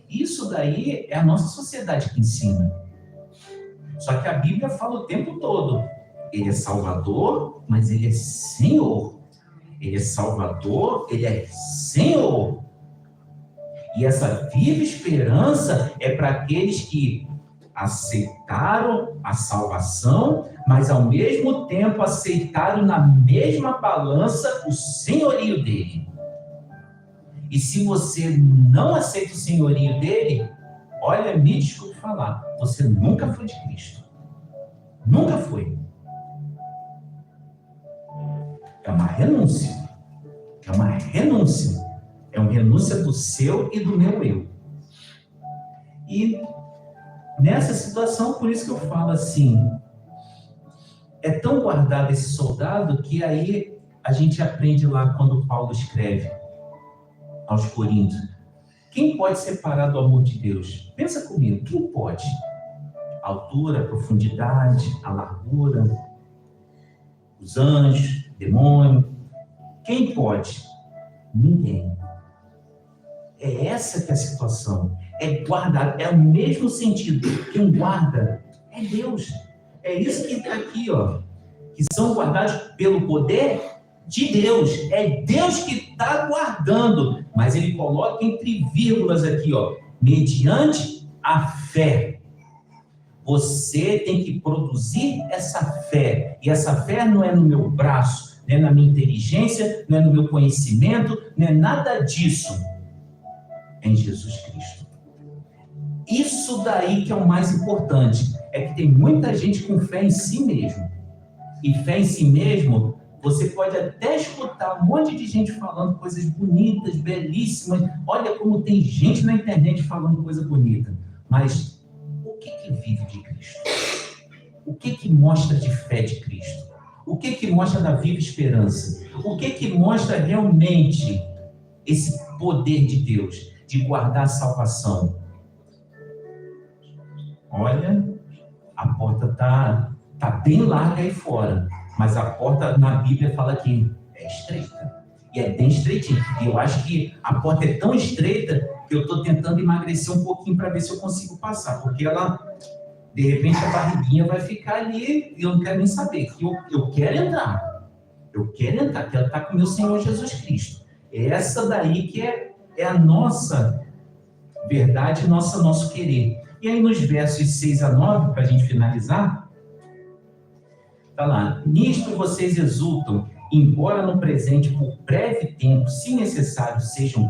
Isso daí é a nossa sociedade que ensina. Só que a Bíblia fala o tempo todo. Ele é Salvador, mas Ele é Senhor. Ele é Salvador, Ele é Senhor. E essa viva esperança é para aqueles que aceitaram a salvação, mas ao mesmo tempo aceitaram na mesma balança o senhorio dele. E se você não aceita o senhorio dele, olha, me desculpe falar, você nunca foi de Cristo. Nunca foi. É uma renúncia. É uma renúncia. É uma renúncia do seu e do meu eu. E nessa situação, por isso que eu falo assim, é tão guardado esse soldado que aí a gente aprende lá quando Paulo escreve aos Coríntios. Quem pode separar do amor de Deus? Pensa comigo, quem pode? A altura, a profundidade, a largura, os anjos, o demônio. Quem pode? Ninguém. É essa que é a situação. É guardar, é o mesmo sentido. Quem guarda é Deus. É isso que está aqui, ó. Que são guardados pelo poder de Deus. É Deus que está guardando. Mas ele coloca entre vírgulas aqui, ó. Mediante a fé. Você tem que produzir essa fé. E essa fé não é no meu braço, não é na minha inteligência, não é no meu conhecimento, não é nada disso. É em Jesus Cristo. Isso daí que é o mais importante. É que tem muita gente com fé em si mesmo. E fé em si mesmo, você pode até escutar um monte de gente falando coisas bonitas, belíssimas. Olha como tem gente na internet falando coisa bonita. Mas o que vive de Cristo? O que mostra de fé de Cristo? O que mostra da viva esperança? O que mostra realmente esse poder de Deus, de guardar a salvação? Olha, a porta tá bem larga aí fora, mas a porta na Bíblia fala que é estreita. E é bem estreitinha. E eu acho que a porta é tão estreita que eu estou tentando emagrecer um pouquinho para ver se eu consigo passar, porque ela, de repente, a barriguinha vai ficar ali e eu não quero nem saber. Eu quero entrar. Eu quero entrar, quero estar com o meu Senhor Jesus Cristo. É essa daí que é a nossa verdade, nosso querer. E aí nos versos 6 a 9, para a gente finalizar, está lá: nisto vocês exultam, embora no presente, por breve tempo, se necessário, sejam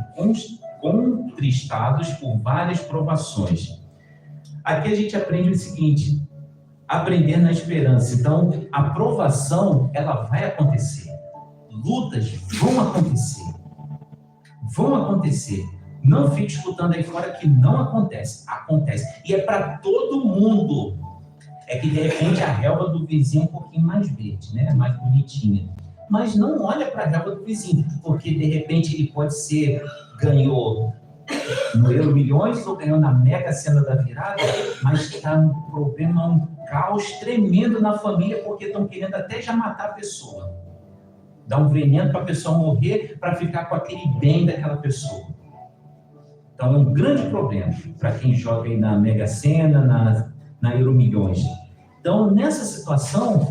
contristados por várias provações. Aqui a gente aprende o seguinte: aprender na esperança. Então, a provação, ela vai acontecer. Lutas vão acontecer. Vão acontecer. Não fique escutando aí fora que não acontece. Acontece. E é para todo mundo. É que, de repente, a relva do vizinho é um pouquinho mais verde, né? Mais bonitinha. Mas não olha para a relva do vizinho, porque, de repente, ele pode ser, ganhou no Euro Milhões ou ganhou na Mega Sena da Virada, mas está um problema, um caos tremendo na família, porque estão querendo até já matar a pessoa. Dar um veneno para a pessoa morrer, para ficar com aquele bem daquela pessoa. Então, é um grande problema para quem joga aí na Mega Sena, na Euro Milhões. Então, nessa situação,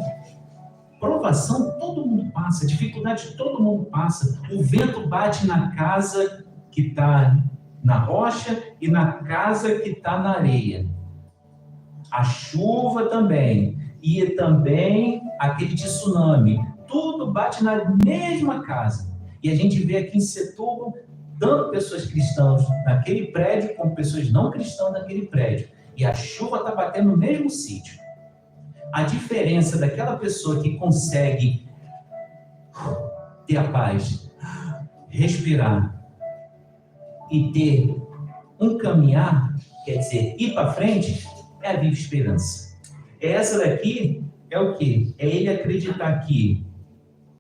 provação todo mundo passa, dificuldade todo mundo passa. O vento bate na casa que está na rocha e na casa que está na areia. A chuva também. E também aquele tsunami. Tudo bate na mesma casa. E a gente vê aqui em Setúbal, tanto pessoas cristãs naquele prédio, como pessoas não cristãs naquele prédio. E a chuva está batendo no mesmo sítio. A diferença daquela pessoa que consegue ter a paz, respirar e ter um caminhar, quer dizer, ir para frente, é a viva esperança. Essa daqui é o quê? É ele acreditar que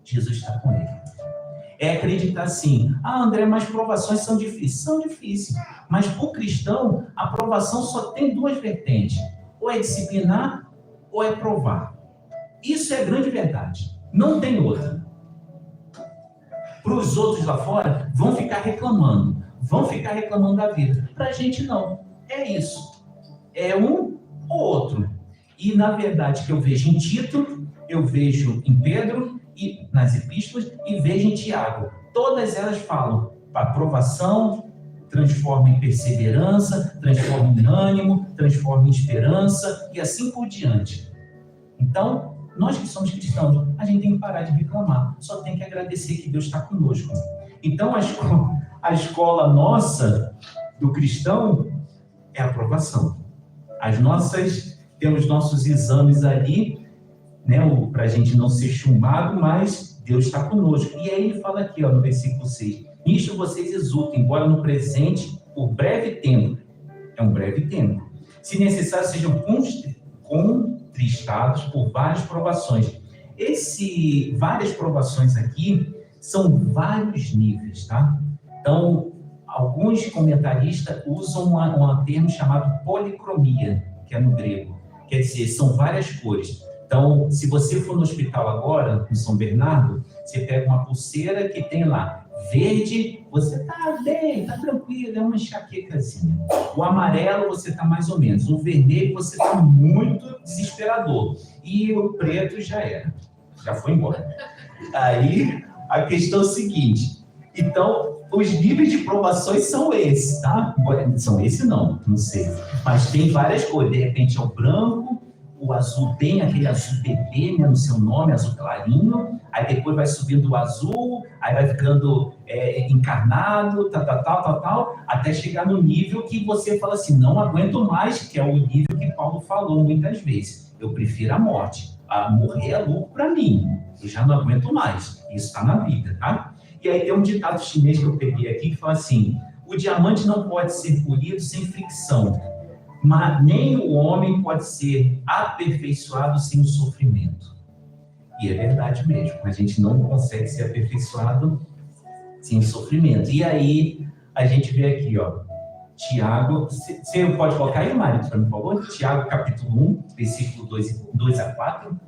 Jesus está com ele. É acreditar assim: André, mas provações são difíceis. São difíceis. Mas para o cristão, a provação só tem duas vertentes. Ou é disciplinar, ou é provar. Isso é a grande verdade. Não tem outra. Para os outros lá fora, vão ficar reclamando. Vão ficar reclamando da vida. Para a gente, não. É isso. É um ou outro. E, na verdade, que eu vejo em Tito, eu vejo em Pedro, e nas epístolas, e vejo em Tiago. Todas elas falam, a provação transforma em perseverança, transforma em ânimo, transforma em esperança, e assim por diante. Então, nós que somos cristãos, a gente tem que parar de reclamar, só tem que agradecer que Deus está conosco. Então, a escola nossa, do cristão, é a aprovação. Temos nossos exames ali, né, para a gente não ser chumbado, mas Deus está conosco. E aí ele fala aqui, ó, no versículo 6, nisto vocês exultem, embora no presente, por breve tempo, é um breve tempo, se necessário sejam contristados por várias provações. Várias provações aqui são vários níveis, tá? Então, alguns comentaristas usam um termo chamado policromia, que é no grego. Quer dizer, são várias cores. Então, se você for no hospital agora, em São Bernardo, você pega uma pulseira que tem lá verde, você está bem, está tranquilo, é uma enxaquecazinha. O amarelo, você está mais ou menos. O vermelho, você está muito desesperador. E o preto já era, já foi embora. Aí, a questão é o seguinte, então, os níveis de provações são esses, tá? São esses não sei. Mas tem várias cores, de repente é o branco, o azul bem, aquele azul bebê, né, no seu nome, azul clarinho, aí depois vai subindo o azul, aí vai ficando encarnado, tal, até chegar no nível que você fala assim, não aguento mais, que é o nível que Paulo falou muitas vezes, eu prefiro a morte, morrer é lucro para mim, eu já não aguento mais, isso está na Bíblia, tá? E aí tem um ditado chinês que eu peguei aqui, que fala assim, o diamante não pode ser polido sem fricção, mas nem o homem pode ser aperfeiçoado sem o sofrimento. E é verdade mesmo, a gente não consegue ser aperfeiçoado sem o sofrimento. E aí, a gente vê aqui, ó, Tiago, você pode colocar aí, Mário, por favor? Tiago, capítulo 1, versículo 2 a 4.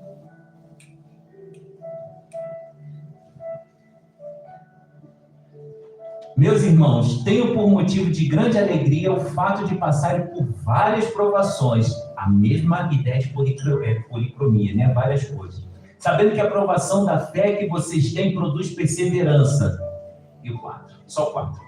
Meus irmãos, tenho por motivo de grande alegria o fato de passarem por várias provações, a mesma ideia de policromia, né? Várias coisas. Sabendo que a provação da fé que vocês têm produz perseverança. E o 4, só 4.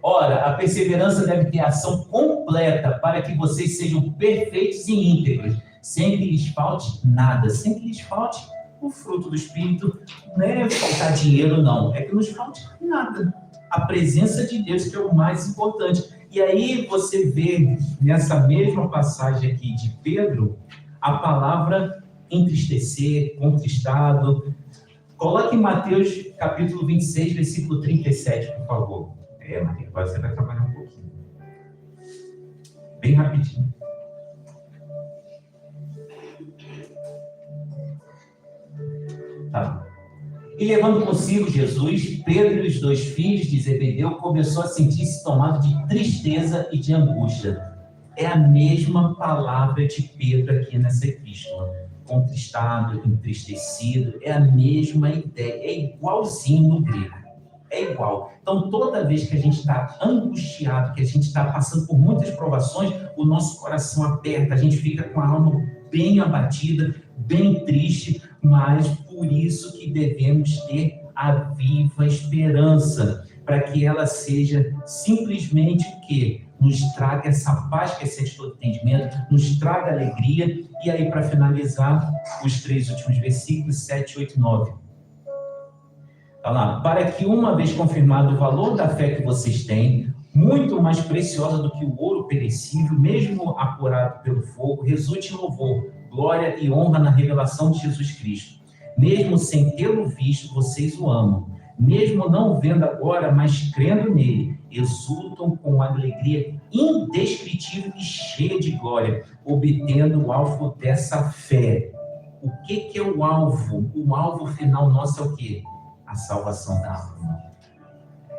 Ora, a perseverança deve ter ação completa para que vocês sejam perfeitos e íntegros, sem que lhes falte nada, sem que lhes falte o fruto do Espírito, não é faltar dinheiro, não, é que nos falte nada. A presença de Deus, que é o mais importante. E aí você vê, nessa mesma passagem aqui de Pedro, a palavra entristecer, contristado. Coloque em Mateus, capítulo 26, versículo 37, por favor. Maria, agora você vai trabalhar um pouquinho. Bem rapidinho. Tá. E levando consigo Jesus, Pedro e os 2 filhos de Zebedeu começou a sentir-se tomado de tristeza e de angústia. É a mesma palavra de Pedro aqui nessa epístola. Contristado, entristecido, é a mesma ideia, é igualzinho no grego. É igual. Então, toda vez que a gente está angustiado, que a gente está passando por muitas provações, o nosso coração aperta, a gente fica com a alma bem abatida, bem triste, mas por isso que devemos ter a viva esperança, para que ela seja simplesmente o quê? Nos traga essa paz que excede todo entendimento, nos traga alegria. E aí, para finalizar, os 3 últimos versículos, 7, 8 e 9. Tá lá. Para que, uma vez confirmado o valor da fé que vocês têm, muito mais preciosa do que o ouro perecível, mesmo apurado pelo fogo, resulte em louvor, glória e honra na revelação de Jesus Cristo. Mesmo sem tê-lo visto, vocês o amam. Mesmo não o vendo agora, mas crendo nele, exultam com alegria indescritível e cheia de glória, obtendo o alvo dessa fé. O que é o alvo? O alvo final nosso é o quê? A salvação da alma.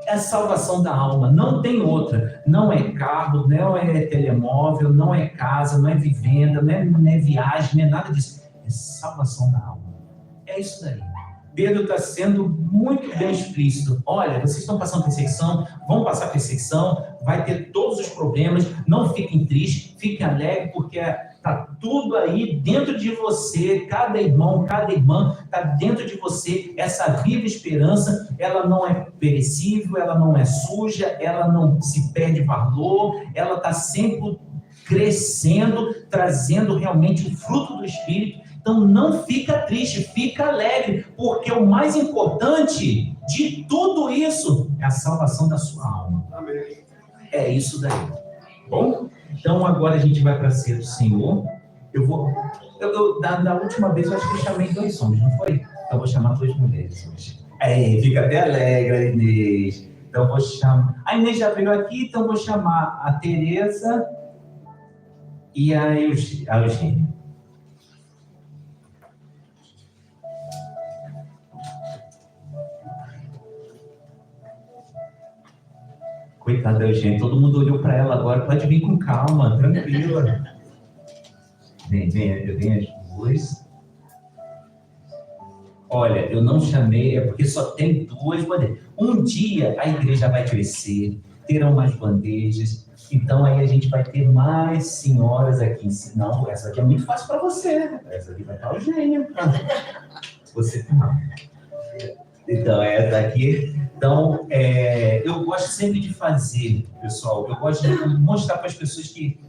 É a salvação da alma, não tem outra. Não é carro, não é telemóvel, não é casa, não é vivenda, não é viagem, não é nada disso. É salvação da alma. É isso daí. Pedro está sendo muito bem explícito. Olha, vocês estão passando perseguição, vão passar perseguição, vai ter todos os problemas, não fiquem tristes, fiquem alegres, porque está Está tudo aí dentro de você, cada irmão, cada irmã está dentro de você. Essa viva esperança, ela não é perecível, ela não é suja, ela não se perde valor, ela está sempre crescendo, trazendo realmente o fruto do Espírito. Então não fica triste, fica alegre, porque o mais importante de tudo isso é a salvação da sua alma. Amém. É isso daí. Bom? Então agora a gente vai para a ceia do Senhor. Da última vez eu acho que eu chamei 2 homens, não foi? Então eu vou chamar 2 mulheres hoje. Fica até alegre a Inês. Então eu vou chamar. A Inês já veio aqui, então eu vou chamar a Tereza e a Eugênia. Coitada da Eugênia, todo mundo olhou para ela agora, pode vir com calma, tranquila. Vem as 2. Olha, eu não chamei, é porque só tem 2 bandejas. Um dia a igreja vai crescer, terão mais bandejas, então aí a gente vai ter mais senhoras aqui. Não, essa aqui é muito fácil para você, essa aqui vai para a Eugênia. Você então, essa aqui. Então, eu gosto sempre de fazer, pessoal, eu gosto de mostrar para as pessoas que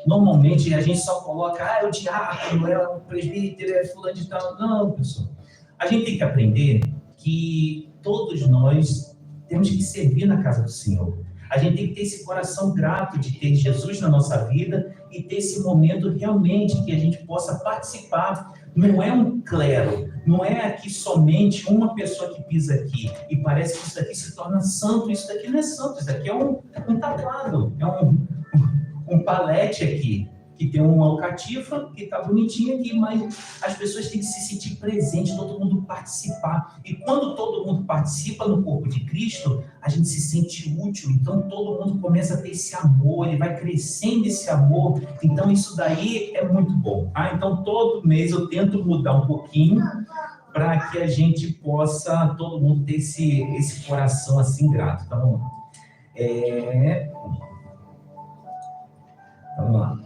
normalmente a gente só coloca, é o diácono, é o presbítero, é fulano de tal. Não, pessoal. A gente tem que aprender que todos nós temos que servir na casa do Senhor. A gente tem que ter esse coração grato de ter Jesus na nossa vida e ter esse momento realmente que a gente possa participar. Não é um clero, não é aqui somente uma pessoa que pisa aqui e parece que isso daqui se torna santo. Isso daqui não é santo, isso daqui é um tablado, é um palete aqui, que tem uma alcatifa, que está bonitinho aqui, mas as pessoas têm que se sentir presentes, todo mundo participar. E quando todo mundo participa no corpo de Cristo, a gente se sente útil. Então todo mundo começa a ter esse amor, ele vai crescendo esse amor. Então isso daí é muito bom. Tá? Então todo mês eu tento mudar um pouquinho para que a gente possa, todo mundo ter esse coração assim grato. Então, vamos lá.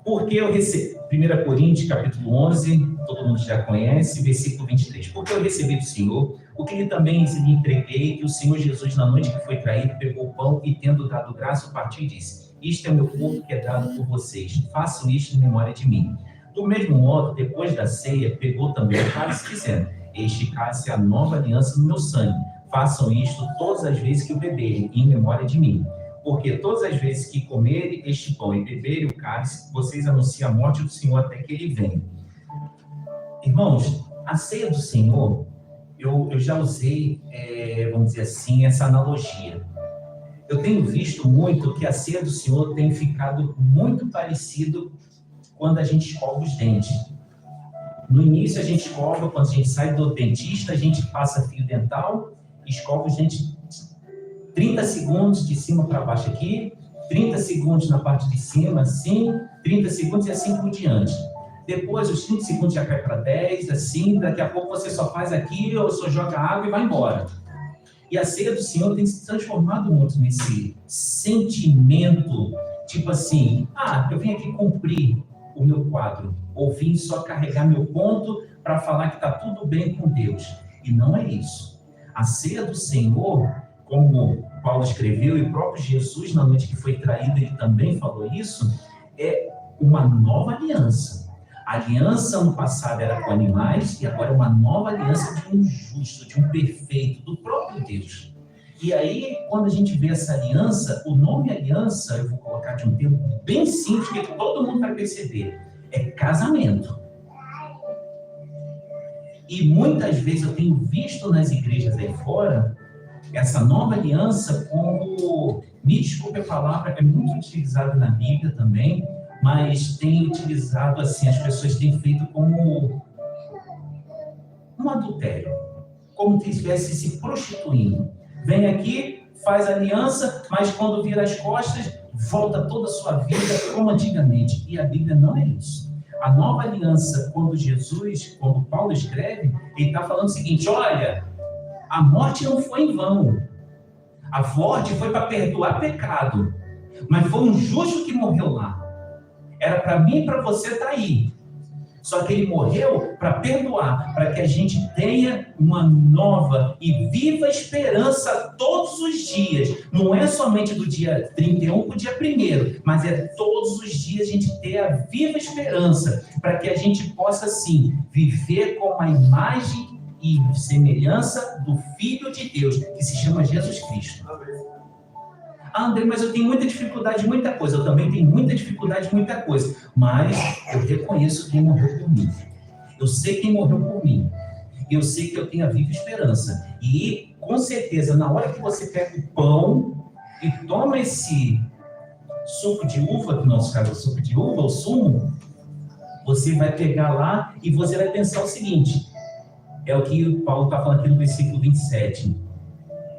Porque eu recebi, 1 Coríntios, capítulo 11, todo mundo já conhece, versículo 23. Porque eu recebi do Senhor, o que lhe também lhe entreguei, que o Senhor Jesus, na noite que foi traído, pegou o pão e, tendo dado graça, partiu e disse: isto é meu corpo que é dado por vocês, façam isto em memória de mim. Do mesmo modo, depois da ceia, pegou também o cálice, dizendo: este cálice é a nova aliança no meu sangue, façam isto todas as vezes que o beberem, em memória de mim. Porque todas as vezes que comerem este pão e beberem o cálice, vocês anunciam a morte do Senhor até que ele venha. Irmãos, a ceia do Senhor, eu já usei, vamos dizer assim, essa analogia. Eu tenho visto muito que a ceia do Senhor tem ficado muito parecido quando a gente escova os dentes. No início a gente escova, quando a gente sai do dentista, a gente passa fio dental, escova os dentes 30 segundos de cima para baixo aqui, 30 segundos na parte de cima, assim, 30 segundos e assim por diante. Depois, os 30 segundos já cai para 10, assim, daqui a pouco você só faz aqui, ou só joga água e vai embora. E a ceia do Senhor tem se transformado muito nesse sentimento, tipo assim, eu vim aqui cumprir o meu quadro, ou vim só carregar meu ponto para falar que está tudo bem com Deus. E não é isso. A ceia do Senhor, como Paulo escreveu, e o próprio Jesus, na noite que foi traído, ele também falou isso, é uma nova aliança. A aliança no passado era com animais, e agora é uma nova aliança de um justo, de um perfeito, do próprio Deus. E aí, quando a gente vê essa aliança, o nome aliança, eu vou colocar de um termo bem simples, que todo mundo vai perceber, é casamento. E muitas vezes eu tenho visto nas igrejas aí fora, essa nova aliança como, me desculpe a palavra, é muito utilizada na Bíblia também, mas tem utilizado assim, as pessoas têm feito como um adultério, como se estivesse se prostituindo. Vem aqui, faz aliança, mas quando vira as costas, volta toda a sua vida como antigamente. E a Bíblia não é isso. A nova aliança, quando Paulo escreve, ele está falando o seguinte: olha, a morte não foi em vão. A morte foi para perdoar pecado. Mas foi um justo que morreu lá. Era para mim e para você estar aí. Só que ele morreu para perdoar, para que a gente tenha uma nova e viva esperança todos os dias. Não é somente do dia 31 para o dia 1º, mas é todos os dias a gente ter a viva esperança, para que a gente possa, sim, viver com a imagem e semelhança do Filho de Deus, que se chama Jesus Cristo. Ah, André, mas eu tenho muita dificuldade em muita coisa. Eu também tenho muita dificuldade em muita coisa. Mas eu reconheço quem morreu por mim. Eu sei quem morreu por mim. Eu sei que eu tenho a viva esperança. E, com certeza, na hora que você pega o pão e toma esse suco de uva, que no nosso caso é o suco de uva, o sumo, você vai pegar lá e você vai pensar o seguinte. É o que o Paulo está falando aqui no versículo 27.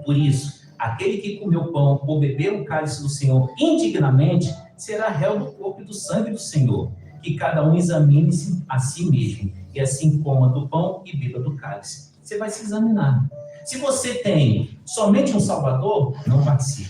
Por isso, aquele que comeu pão ou bebeu o cálice do Senhor indignamente, será réu do corpo e do sangue do Senhor. Que cada um examine-se a si mesmo, e assim coma do pão e beba do cálice. Você vai se examinar. Se você tem somente um Salvador, não participe.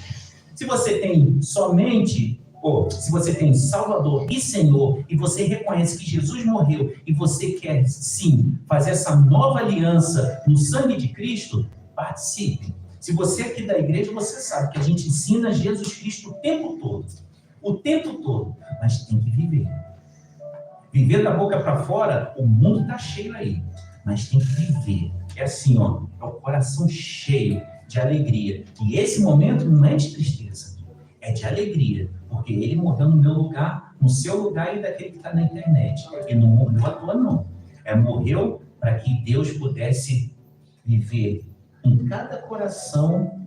Se você tem se você tem Salvador e Senhor, e você reconhece que Jesus morreu, e você quer, sim, fazer essa nova aliança no sangue de Cristo, participe. Se você é aqui da igreja, você sabe que a gente ensina Jesus Cristo o tempo todo. O tempo todo. Mas tem que viver. Viver da boca para fora, o mundo está cheio aí. Mas tem que viver. É assim, ó. É o coração cheio de alegria. E esse momento não é de tristeza. É de alegria. Porque ele morreu no meu lugar, no seu lugar e daquele que está na internet. E não morreu à toa, não. Morreu para que Deus pudesse viver em cada coração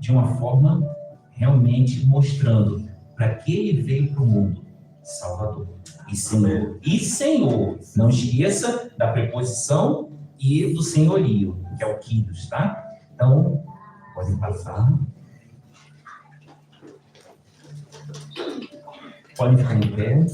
de uma forma realmente mostrando para que ele veio para o mundo, Salvador e Senhor. E Senhor, não esqueça da preposição e do senhorio, que é o Kyrios, tá? Então, podem passar. Podem ficar em pé.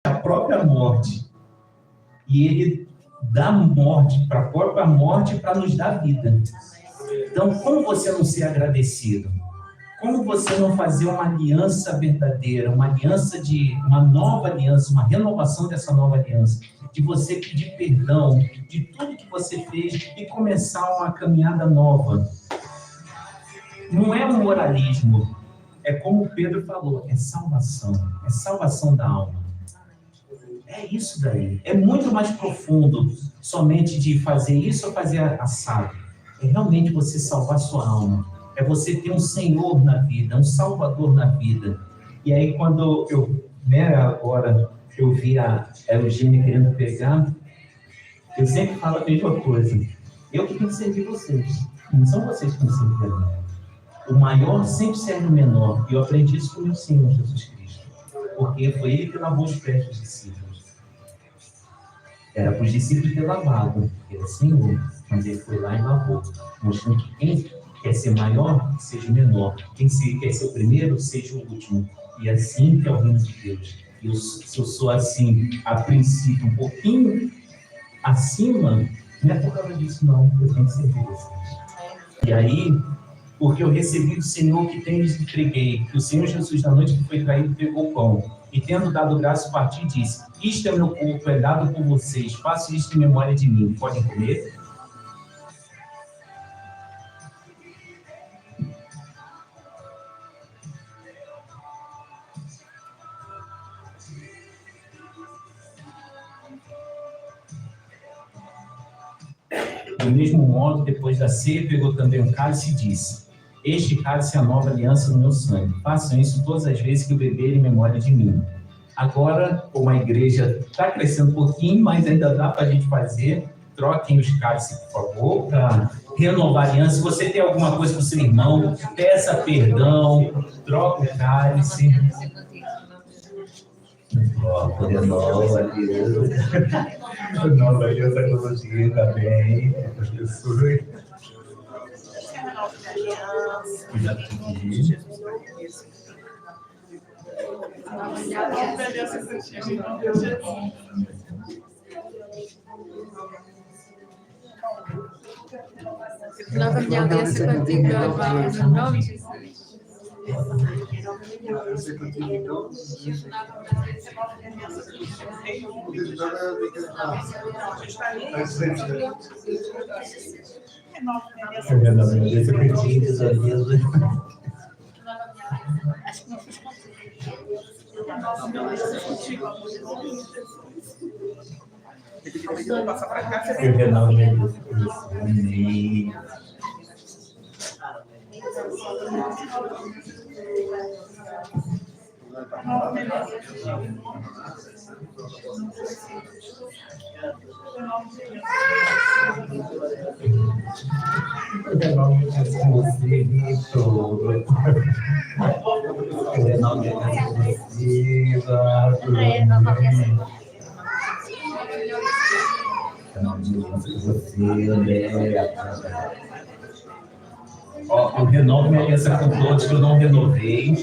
A própria morte. E ele da morte, para a própria morte, para nos dar vida. Então, como você não ser agradecido? Como você não fazer uma aliança verdadeira, uma nova aliança, uma renovação dessa nova aliança, de você pedir perdão de tudo que você fez e começar uma caminhada nova? Não é um moralismo, é como Pedro falou, é salvação da alma. É isso daí, é muito mais profundo somente de fazer isso ou fazer assado. É realmente você salvar sua alma, é você ter um Senhor na vida, um Salvador na vida. E aí quando agora eu vi a Eugênia querendo pegar, eu sempre falo a mesma coisa, eu que tenho que servir vocês, não são vocês que me servirem. O maior sempre serve o menor, e eu aprendi isso com o meu Senhor Jesus Cristo, porque foi Ele que lavou os pés dos discípulos. Era para os discípulos ter lavado, ele era Senhor, mas Ele foi lá e lavou, mostrando que quem quer ser maior, seja o menor, quem quer ser o primeiro, seja o último, e assim que é o reino de Deus. E se eu sou assim, a princípio, um pouquinho acima, não é por causa disso não, eu tenho que servir vocês. E aí, porque eu recebi do Senhor que tem lhes entreguei, que o Senhor Jesus, na noite que foi traído, pegou o pão, e tendo dado graça, partiu e disse: isto é meu corpo, é dado por vocês, façam isto em memória de mim. Podem comer? Do mesmo modo, depois da ceia, pegou também um cálice e disse: este cálice é a nova aliança no meu sangue. Façam isso todas as vezes que o beberem em memória de mim. Agora, como a igreja está crescendo um pouquinho, mas ainda dá para a gente fazer, troquem os cálices, por favor, para renovar a aliança. Se você tem alguma coisa com o seu irmão, peça perdão, troca o cálice. Nova aliança com você também, as pessoas. Cuidado aqui. Nova aliança contigo, meu irmão, no nome de Jesus. Acho que não fiz Eu renovo minha Amém. Eu renovo minha aliança com todos que eu não renovei,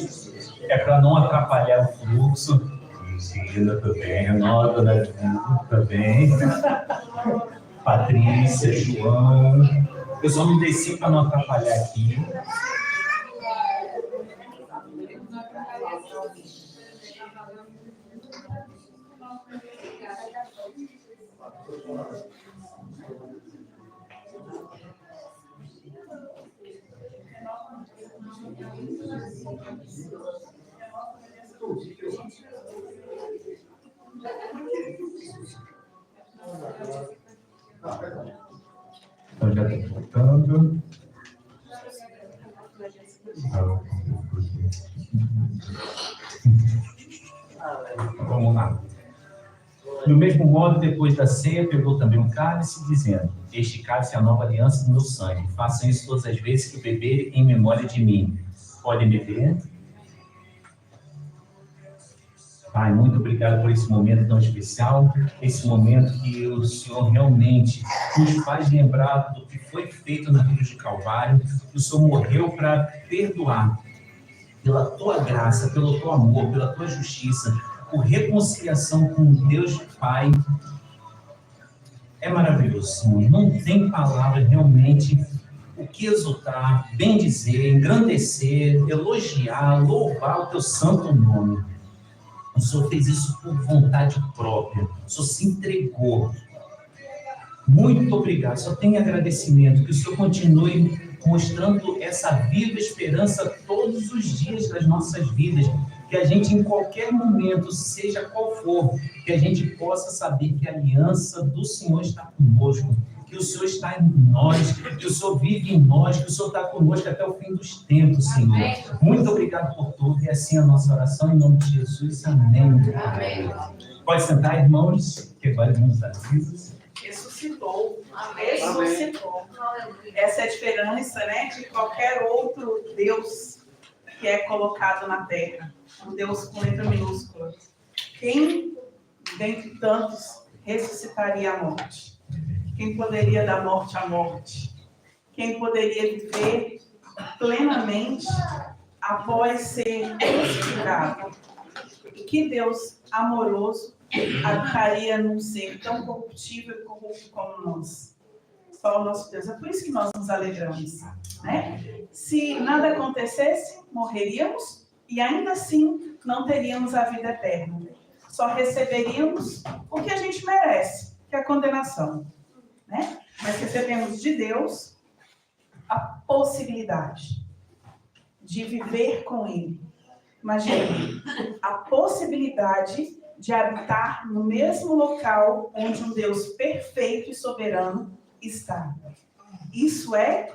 é para não atrapalhar o fluxo. Cristina também, renova da vida também. Patrícia, João. Eu só me desci para não atrapalhar aqui. Então já estou voltando. Vamos lá. Do mesmo modo, depois da ceia, pegou também um cálice, dizendo: este cálice é a nova aliança do meu sangue. Façam isso todas as vezes que beberem em memória de mim. Podem beber. Pai, muito obrigado por esse momento tão especial, esse momento que o Senhor realmente nos faz lembrar do que foi feito na cruz de Calvário, que o Senhor morreu para perdoar, pela tua graça, pelo teu amor, pela tua justiça, por reconciliação com Deus Pai. É maravilhoso, Senhor. Não tem palavra realmente o que exultar, bendizer, engrandecer, elogiar, louvar o teu santo nome. O Senhor fez isso por vontade própria. O Senhor se entregou. Muito obrigado. Só tenho agradecimento. Que o Senhor continue mostrando essa viva esperança todos os dias das nossas vidas. Que a gente, em qualquer momento, seja qual for, que a gente possa saber que a aliança do Senhor está conosco. Que o Senhor está em nós, que o Senhor vive em nós, que o Senhor está conosco até o fim dos tempos, Senhor. Muito obrigado por tudo, e assim a nossa oração, em nome de Jesus. Amém. Amém. Pode sentar, irmãos, que agora vamos dar risos. Ressuscitou. Ressuscitou. Essa é a diferença, né, de qualquer outro Deus que é colocado na terra. Um Deus com letra minúscula. Quem, dentre tantos, ressuscitaria a morte? Quem poderia dar morte à morte? Quem poderia viver plenamente após ser crucificado? E que Deus amoroso habitaria num ser tão corruptível e corrupto como nós? Só o nosso Deus. É por isso que nós nos alegramos, né? Se nada acontecesse, morreríamos e ainda assim não teríamos a vida eterna. Só receberíamos o que a gente merece, que é a condenação, né? Mas recebemos de Deus a possibilidade de viver com Ele. Imagine, a possibilidade de habitar no mesmo local onde um Deus perfeito e soberano está. Isso é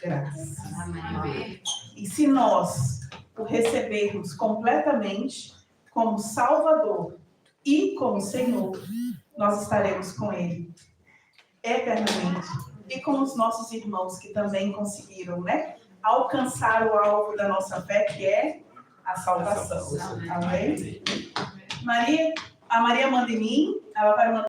graça. Amém. E se nós o recebermos completamente como Salvador e como Senhor, nós estaremos com Ele eternamente. E com os nossos irmãos que também conseguiram, né, alcançar o alvo da nossa fé, que é a salvação. Amém? A Maria manda em mim, ela vai mandar